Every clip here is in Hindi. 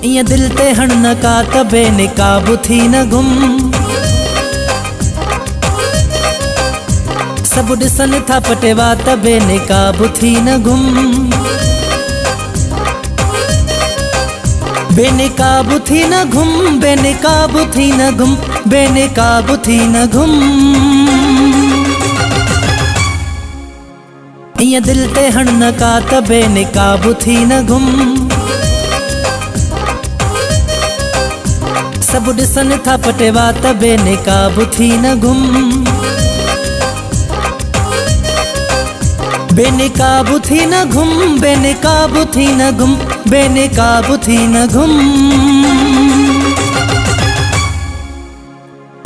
इं दिल ते हण न का त बेनिकाबु थी न गुम। सब ॾिसनि था पटेवा त बेनिकाबु थी न गुम। बेनिकाबु थी न घुम, बेनिकाबु थी न गुम, बेनिकाबु थी न गुम। इं दिल ते हण न का त बेनिकाबु थी न गुम। सब ॾिसनि था पटेवा त बेनिकाबु थी न गुम। बेनिकाबु थी न घुम, बेनिकाबु थी न गुम, बेनिकाबु थी न गुम।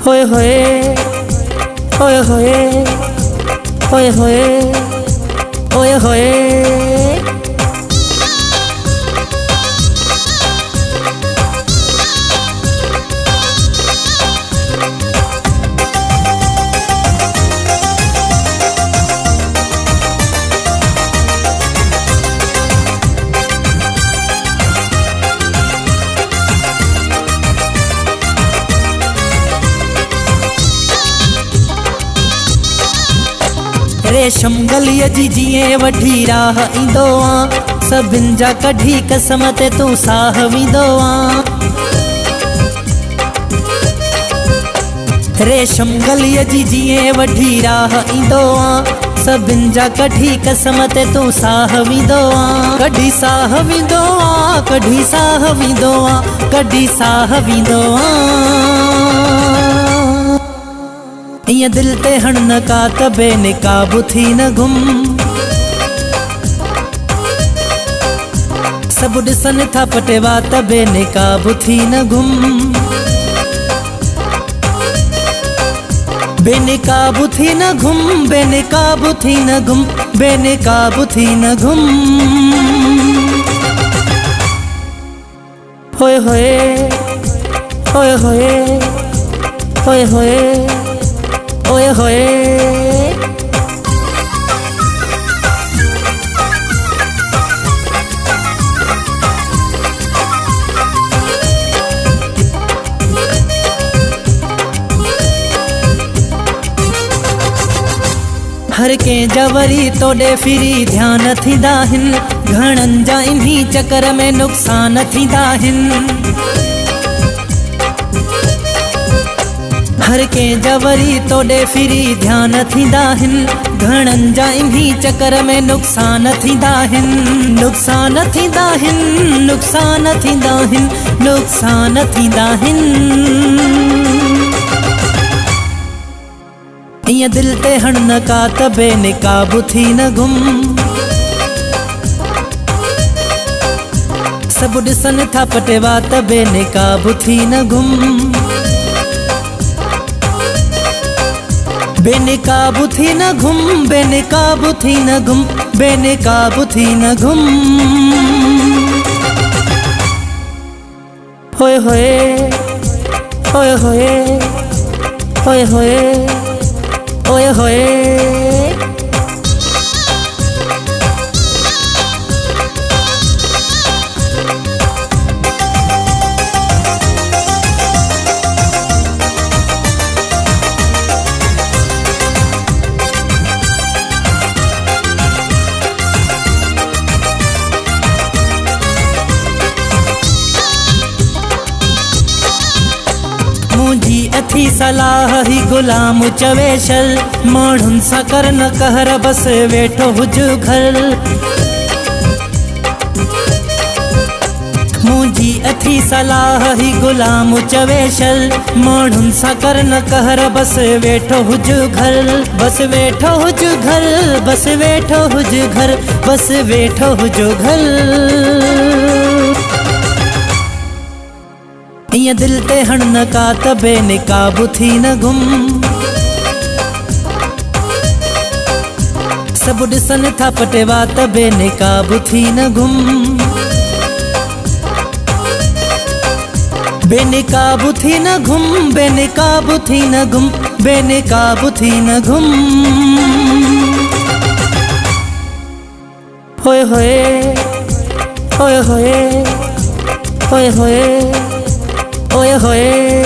होए होए होए होए होए होए होए होए। रेशम गलीअ जी जीअं वठी राह ईंदो आ, सभिनि जा कढी कसम ते तूं साह वींदो आ। रेशम गलीअ जी जीअं वठी राह ईंदो आ, सभिनि जा कढी कसम ते तूं साह वींदो आ। कढी साह वींदो आ, कढी साह वींदो आ, कढी साह वींदो आ। इं दिल ते हण न का त बेनिकाबु थी न गुम। सब ॾिसनि था पटेवा त बेनिकाबु थी न गुम। बेनिकाबु थी न घुम, बेनिकाबु थी न गुम, बेनिकाबु थी न गुम। होए होए होए होए होए होए होए होए। हर कंहिं जा वरी तोॾे फिरी ध्यान थींदा आहिनि, घणनि जा इन्ही चकर में नुक़सान थींदा आहिनि। हर कंहिं जा वरी तोॾे फिरी ध्यान थींदा आहिनि, घणनि जा इन्ही चकर में नुक़सान थींदा आहिनि। नुक़सान थींदा आहिनि, नुक़सान थींदा आहिनि, नुक़सान थींदा आहिनि। इं दिल ते हण न का त बेनिकाबु थी न गुम। सब ॾिसनि था पटेवा त बेनिकाबु थी न गुम। बेनिकाबु थी न घुम, बेनिकाबु थी न गुम, बेनिकाबु थी न गुम। होए होए होए होए होए होए होए होए। मुंहिंजी अथी सलाह ही गुलाम चवे छल, माण्हुनि सां कर न कहर बस वेठो हुज घर। मुंहिंजी अथी सलाह ही गुलाम चवे छल, माण्हुनि सां कर न कहर बस वेठो हुज घर। बस वेठो हुज घर, बस वेठो हुज घर, बस वेठो हुज घर। इं दिल ते हण न का त बेनिकाबु थी न गुम। सब ॾिसनि था पटेवा त बेनिकाबु थी न गुम। बेनिकाबु थी न घुम, बेनिकाबु थी न गुम, बेनिकाबु थी न गुम। होए होए होए होए ओए होए ओए होए